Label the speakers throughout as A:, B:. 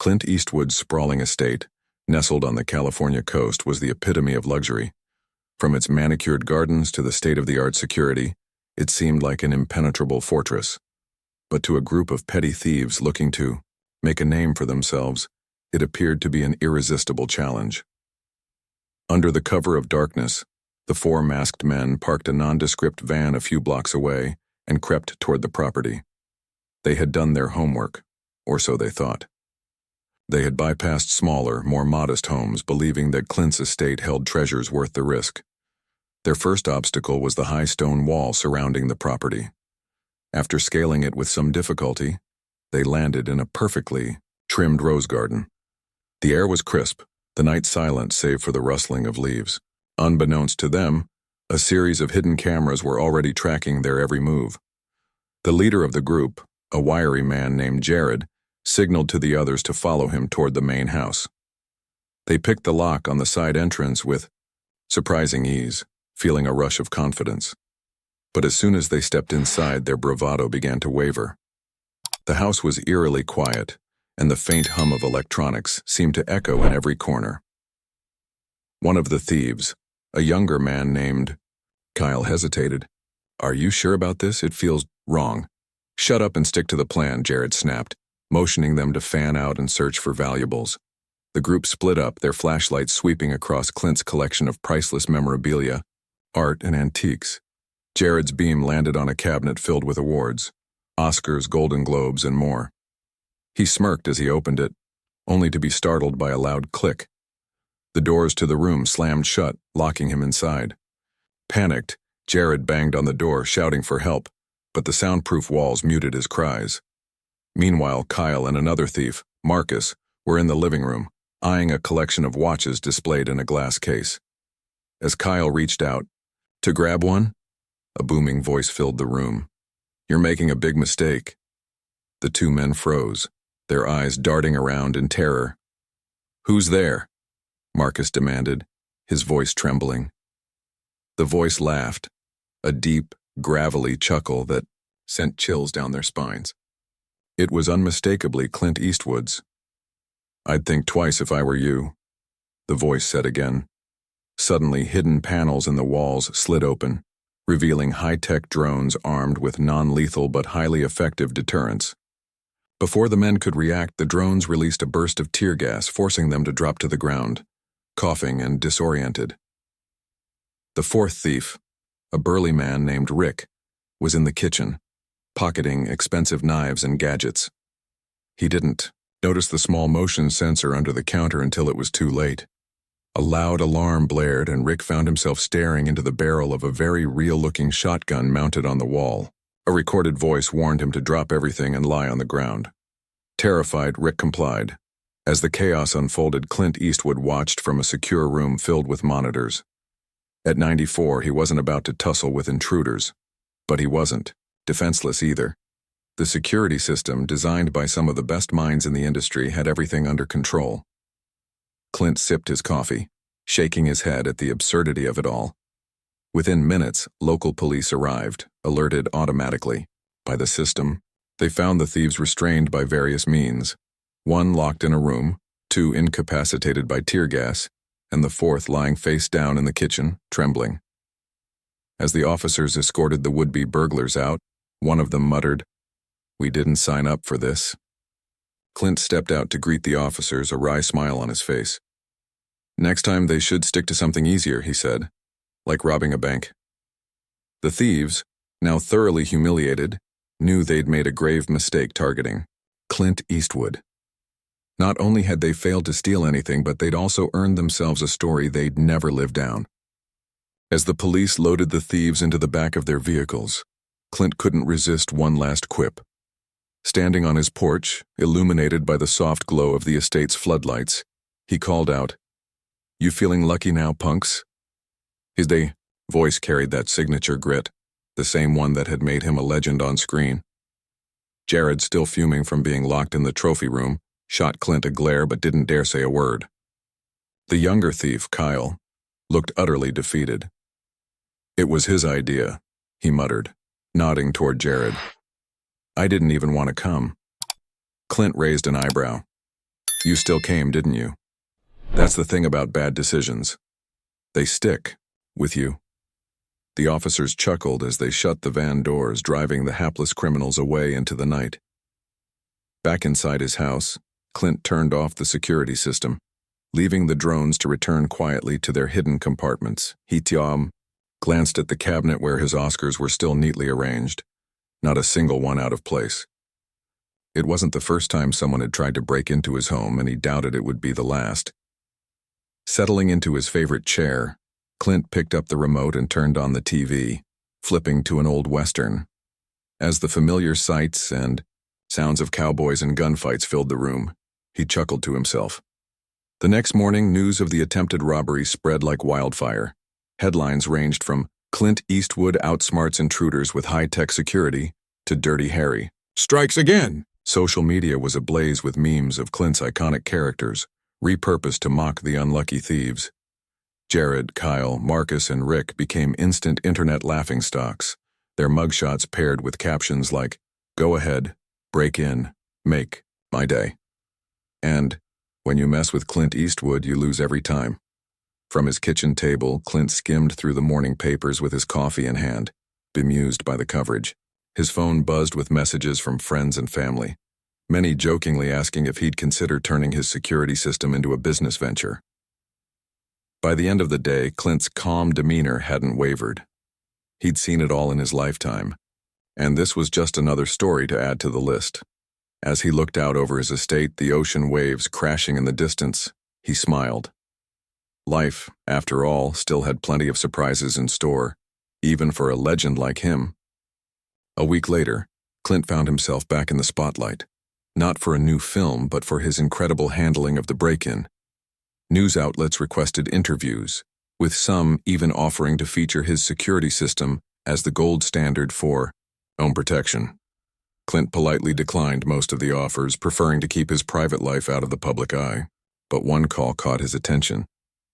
A: Clint Eastwood's sprawling estate, nestled on the California coast, was the epitome of luxury. From its manicured gardens to the state-of-the-art security, it seemed like an impenetrable fortress. But to a group of petty thieves looking to make a name for themselves, it appeared to be an irresistible challenge. Under the cover of darkness, the four masked men parked a nondescript van a few blocks away and crept toward the property. They had done their homework, or so they thought. They had bypassed smaller, more modest homes, believing that Clint's estate held treasures worth the risk. Their first obstacle was the high stone wall surrounding the property. After scaling it with some difficulty, they landed in a perfectly trimmed rose garden. The air was crisp, the night silent save for the rustling of leaves. Unbeknownst to them, a series of hidden cameras were already tracking their every move. The leader of the group, a wiry man named Jared, signaled to the others to follow him toward the main house. They picked the lock on the side entrance with surprising ease, feeling a rush of confidence. But as soon as they stepped inside, their bravado began to waver. The house was eerily quiet, and the faint hum of electronics seemed to echo in every corner. One of the thieves, a younger man named Kyle, hesitated. "Are you sure about this? It feels wrong." "Shut up and stick to the plan," Jared snapped, motioning them to fan out and search for valuables. The group split up, their flashlights sweeping across Clint's collection of priceless memorabilia, art, and antiques. Jared's beam landed on a cabinet filled with awards, Oscars, Golden Globes, and more. He smirked as he opened it, only to be startled by a loud click. The doors to the room slammed shut, locking him inside. Panicked, Jared banged on the door, shouting for help, but the soundproof walls muted his cries. Meanwhile, Kyle and another thief, Marcus, were in the living room, eyeing a collection of watches displayed in a glass case. As Kyle reached out to grab one, a booming voice filled the room. "You're making a big mistake." The two men froze, their eyes darting around in terror. "Who's there?" Marcus demanded, his voice trembling. The voice laughed, a deep, gravelly chuckle that sent chills down their spines. It was unmistakably Clint Eastwood's. "I'd think twice if I were you," the voice said again. Suddenly, hidden panels in the walls slid open, revealing high-tech drones armed with non-lethal but highly effective deterrents. Before the men could react, the drones released a burst of tear gas, forcing them to drop to the ground, coughing and disoriented. The fourth thief, a burly man named Rick, was in the kitchen, pocketing expensive knives and gadgets. He didn't notice the small motion sensor under the counter until it was too late. A loud alarm blared, and Rick found himself staring into the barrel of a very real-looking shotgun mounted on the wall. A recorded voice warned him to drop everything and lie on the ground. Terrified, Rick complied. As the chaos unfolded, Clint Eastwood watched from a secure room filled with monitors. At 94, he wasn't about to tussle with intruders. But he wasn't defenseless either. The security system, designed by some of the best minds in the industry, had everything under control. Clint sipped his coffee, shaking his head at the absurdity of it all. Within minutes, local police arrived, alerted automatically by the system. They found the thieves restrained by various means, one locked in a room, two incapacitated by tear gas, and the fourth lying face down in the kitchen, trembling. As the officers escorted the would-be burglars out, one of them muttered, "We didn't sign up for this." Clint stepped out to greet the officers, a wry smile on his face. "Next time they should stick to something easier," he said, "like robbing a bank." The thieves, now thoroughly humiliated, knew they'd made a grave mistake targeting Clint Eastwood. Not only had they failed to steal anything, but they'd also earned themselves a story they'd never live down. As the police loaded the thieves into the back of their vehicles, Clint couldn't resist one last quip. Standing on his porch, illuminated by the soft glow of the estate's floodlights, he called out, "You feeling lucky now, punks?" His voice carried that signature grit, the same one that had made him a legend on screen. Jared, still fuming from being locked in the trophy room, shot Clint a glare but didn't dare say a word. The younger thief, Kyle, looked utterly defeated. "It was his idea," he muttered, nodding toward Jared. "I didn't even want to come." Clint raised an eyebrow. You still came, didn't you? That's the thing about bad decisions. They stick with you. The officers chuckled as they shut the van doors, driving the hapless criminals away into the night. Back inside his house, Clint turned off the security system, leaving the drones to return quietly to their hidden compartments. He glanced at the cabinet where his Oscars were still neatly arranged, not a single one out of place. It wasn't the first time someone had tried to break into his home, and he doubted it would be the last. Settling into his favorite chair, Clint picked up the remote and turned on the TV, flipping to an old western. As the familiar sights and sounds of cowboys and gunfights filled the room, he chuckled to himself. The next morning, news of the attempted robbery spread like wildfire. Headlines ranged from "Clint Eastwood outsmarts intruders with high-tech security" to "Dirty Harry strikes again." Social media was ablaze with memes of Clint's iconic characters, repurposed to mock the unlucky thieves. Jared, Kyle, Marcus, and Rick became instant internet laughingstocks, their mugshots paired with captions like, "Go ahead, break in, make my day." And, "When you mess with Clint Eastwood, you lose every time." From his kitchen table, Clint skimmed through the morning papers with his coffee in hand, bemused by the coverage. His phone buzzed with messages from friends and family, many jokingly asking if he'd consider turning his security system into a business venture. By the end of the day, Clint's calm demeanor hadn't wavered. He'd seen it all in his lifetime, and this was just another story to add to the list. As he looked out over his estate, the ocean waves crashing in the distance, he smiled. Life, after all, still had plenty of surprises in store, even for a legend like him. A week later, Clint found himself back in the spotlight, not for a new film, but for his incredible handling of the break-in. News outlets requested interviews, with some even offering to feature his security system as the gold standard for home protection. Clint politely declined most of the offers, preferring to keep his private life out of the public eye. But one call caught his attention,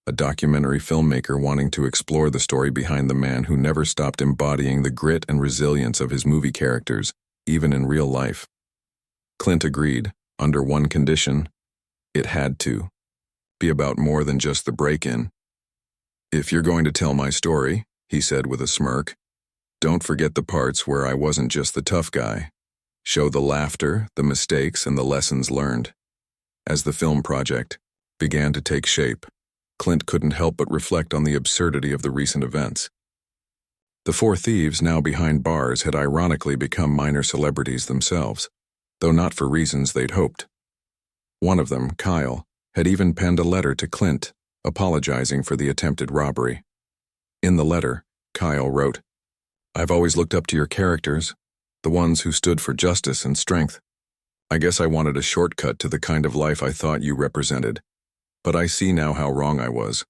A: a documentary filmmaker wanting to explore the story behind the man who never stopped embodying the grit and resilience of his movie characters, even in real life. Clint agreed, under one condition: it had to be about more than just the break-in. "If you're going to tell my story," he said with a smirk, "don't forget the parts where I wasn't just the tough guy. Show the laughter, the mistakes, and the lessons learned." As the film project began to take shape, Clint couldn't help but reflect on the absurdity of the recent events. The four thieves now behind bars had ironically become minor celebrities themselves, though not for reasons they'd hoped. One of them, Kyle, had even penned a letter to Clint, apologizing for the attempted robbery. In the letter, Kyle wrote, "I've always looked up to your characters, the ones who stood for justice and strength. I guess I wanted a shortcut to the kind of life I thought you represented, but I see now how wrong I was.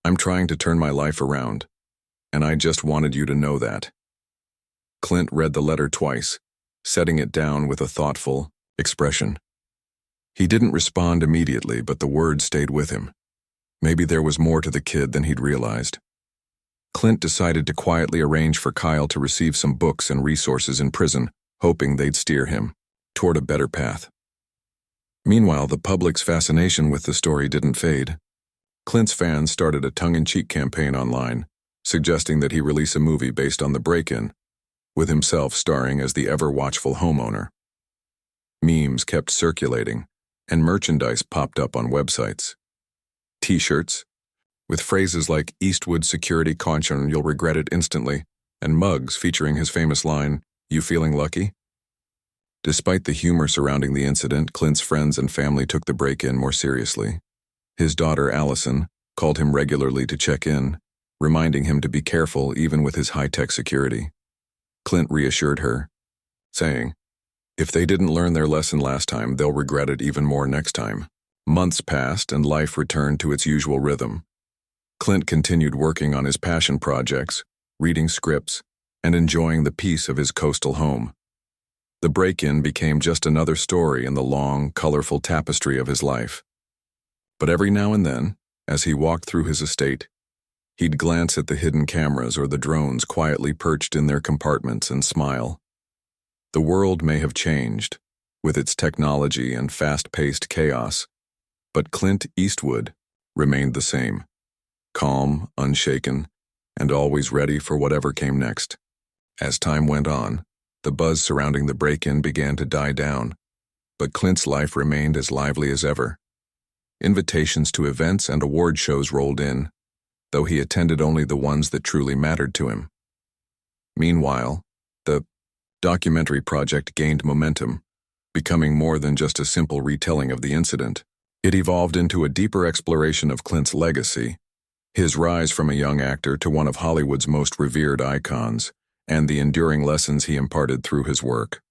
A: I'm trying to turn my life around, and I just wanted you to know that." Clint read the letter twice, setting it down with a thoughtful expression. He didn't respond immediately, but the words stayed with him. Maybe there was more to the kid than he'd realized. Clint decided to quietly arrange for Kyle to receive some books and resources in prison, hoping they'd steer him toward a better path. Meanwhile, the public's fascination with the story didn't fade. Clint's fans started a tongue-in-cheek campaign online, suggesting that he release a movie based on the break-in, with himself starring as the ever-watchful homeowner. Memes kept circulating, and merchandise popped up on websites. T-shirts, with phrases like "Eastwood security caution, you'll regret it instantly," and mugs featuring his famous line, "You feeling lucky?" Despite the humor surrounding the incident, Clint's friends and family took the break-in more seriously. His daughter, Allison, called him regularly to check in, reminding him to be careful even with his high-tech security. Clint reassured her, saying, "If they didn't learn their lesson last time, they'll regret it even more next time." Months passed and life returned to its usual rhythm. Clint continued working on his passion projects, reading scripts, and enjoying the peace of his coastal home. The break-in became just another story in the long, colorful tapestry of his life. But every now and then, as he walked through his estate, he'd glance at the hidden cameras or the drones quietly perched in their compartments and smile. The world may have changed, with its technology and fast-paced chaos, But Clint Eastwood remained the same, calm, unshaken, and always ready for whatever came next. As time went on, the buzz surrounding the break-in began to die down, but Clint's life remained as lively as ever. Invitations to events and award shows rolled in, though he attended only the ones that truly mattered to him. Meanwhile, the documentary project gained momentum, becoming more than just a simple retelling of the incident. It evolved into a deeper exploration of Clint's legacy, his rise from a young actor to one of Hollywood's most revered icons, and the enduring lessons he imparted through his work.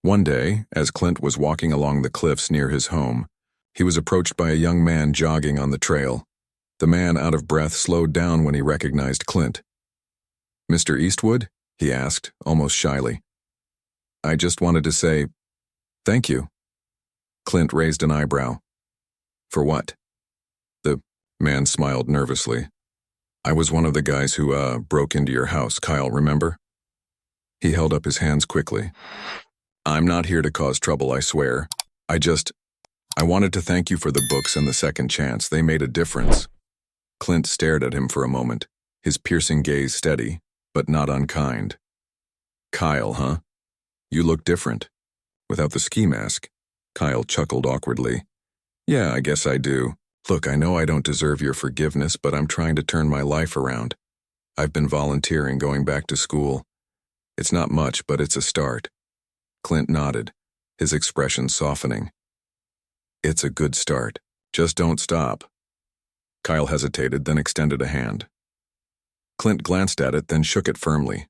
A: One day, as Clint was walking along the cliffs near his home, he was approached by a young man jogging on the trail. The man, out of breath, slowed down when he recognized Clint. "Mr. Eastwood?" he asked, almost shyly. "I just wanted to say, thank you." Clint raised an eyebrow. "For what?" The man smiled nervously. "I was one of the guys who, broke into your house, Kyle, remember?" He held up his hands quickly. "I'm not here to cause trouble, I swear. I wanted to thank you for the books and the second chance. They made a difference." Clint stared at him for a moment, his piercing gaze steady, but not unkind. "Kyle, huh? You look different. Without the ski mask." Kyle chuckled awkwardly. "Yeah, I guess I do. Look, I know I don't deserve your forgiveness, but I'm trying to turn my life around. I've been volunteering, going back to school. It's not much, but it's a start." Clint nodded, his expression softening. "It's a good start. Just don't stop." Kyle hesitated, then extended a hand. Clint glanced at it, then shook it firmly.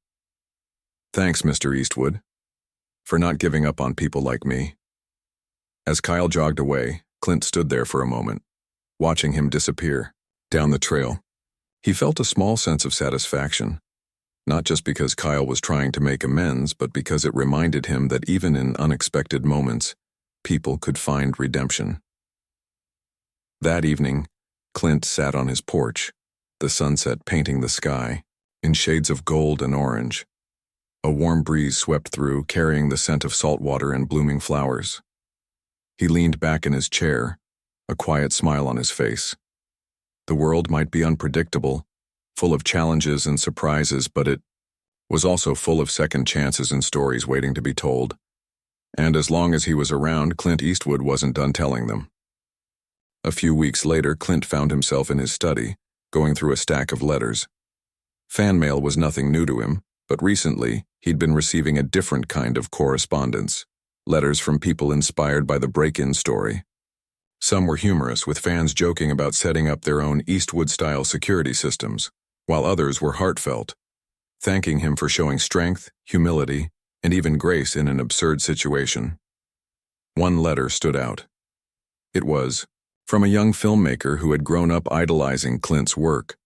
A: "Thanks, Mr. Eastwood, for not giving up on people like me." As Kyle jogged away, Clint stood there for a moment, watching him disappear down the trail. He felt a small sense of satisfaction, not just because Kyle was trying to make amends, but because it reminded him that even in unexpected moments, people could find redemption. That evening, Clint sat on his porch, the sunset painting the sky in shades of gold and orange. A warm breeze swept through, carrying the scent of salt water and blooming flowers. He leaned back in his chair, a quiet smile on his face. The world might be unpredictable, full of challenges and surprises, but it was also full of second chances and stories waiting to be told. And as long as he was around, Clint Eastwood wasn't done telling them. A few weeks later, Clint found himself in his study, going through a stack of letters. Fan mail was nothing new to him, but recently, he'd been receiving a different kind of correspondence. Letters from people inspired by the break-in story. Some were humorous, with fans joking about setting up their own Eastwood-style security systems, while others were heartfelt, thanking him for showing strength, humility, and even grace in an absurd situation. One letter stood out. It was from a young filmmaker who had grown up idolizing Clint's work.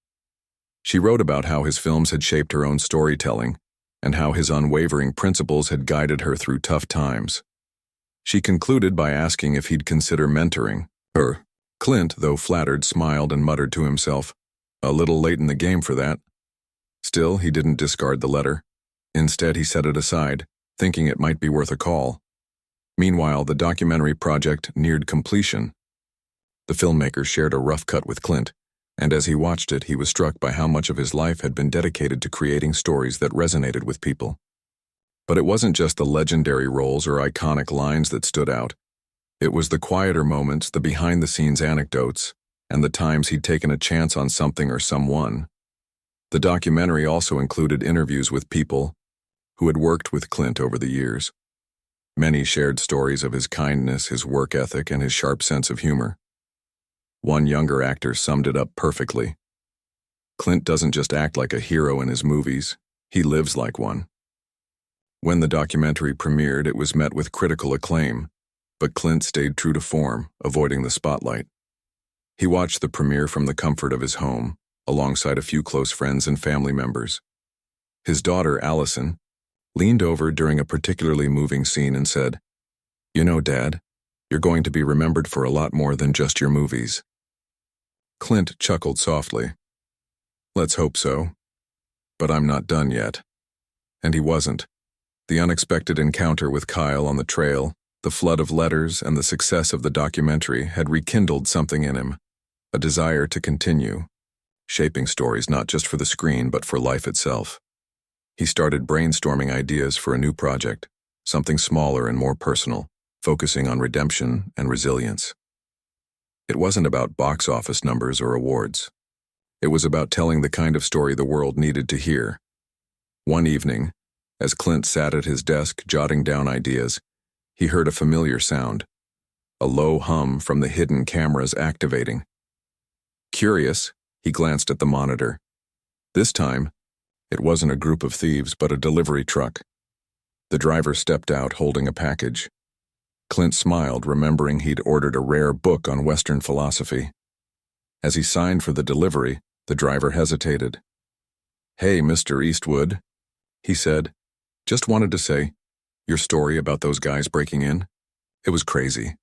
A: She wrote about how his films had shaped her own storytelling, and how his unwavering principles had guided her through tough times. She concluded by asking if he'd consider mentoring her. Clint, though flattered, smiled and muttered to himself, "A little late in the game for that." Still, he didn't discard the letter. Instead, he set it aside, thinking it might be worth a call. Meanwhile, the documentary project neared completion. The filmmaker shared a rough cut with Clint, and as he watched it, he was struck by how much of his life had been dedicated to creating stories that resonated with people. But it wasn't just the legendary roles or iconic lines that stood out. It was the quieter moments, the behind-the-scenes anecdotes, and the times he'd taken a chance on something or someone. The documentary also included interviews with people who had worked with Clint over the years. Many shared stories of his kindness, his work ethic, and his sharp sense of humor. One younger actor summed it up perfectly. "Clint doesn't just act like a hero in his movies, he lives like one." When the documentary premiered, it was met with critical acclaim, but Clint stayed true to form, avoiding the spotlight. He watched the premiere from the comfort of his home, alongside a few close friends and family members. His daughter, Allison, leaned over during a particularly moving scene and said, "You know, Dad, you're going to be remembered for a lot more than just your movies." Clint chuckled softly. "Let's hope so. But I'm not done yet." And he wasn't. The unexpected encounter with Kyle on the trail, The flood of letters and the success of the documentary had rekindled something in him, a desire to continue, shaping stories not just for the screen but for life itself. He started brainstorming ideas for a new project, something smaller and more personal, focusing on redemption and resilience. It wasn't about box office numbers or awards. It was about telling the kind of story the world needed to hear. One evening, as Clint sat at his desk jotting down ideas, he heard a familiar sound, a low hum from the hidden cameras activating. Curious, he glanced at the monitor. This time, it wasn't a group of thieves but a delivery truck. The driver stepped out holding a package. Clint smiled, remembering he'd ordered a rare book on Western philosophy. As he signed for the delivery, the driver hesitated. "Hey, Mr. Eastwood," he said. "Just wanted to say, your story about those guys breaking in? It was crazy.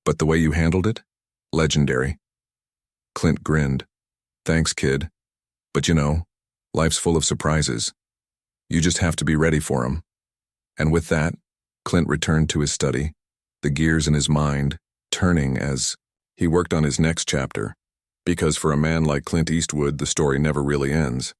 A: But the way you handled it? Legendary." Clint grinned. "Thanks, kid. But you know, life's full of surprises. You just have to be ready for 'em." And with that, Clint returned to his study, the gears in his mind turning as he worked on his next chapter. Because for a man like Clint Eastwood, the story never really ends.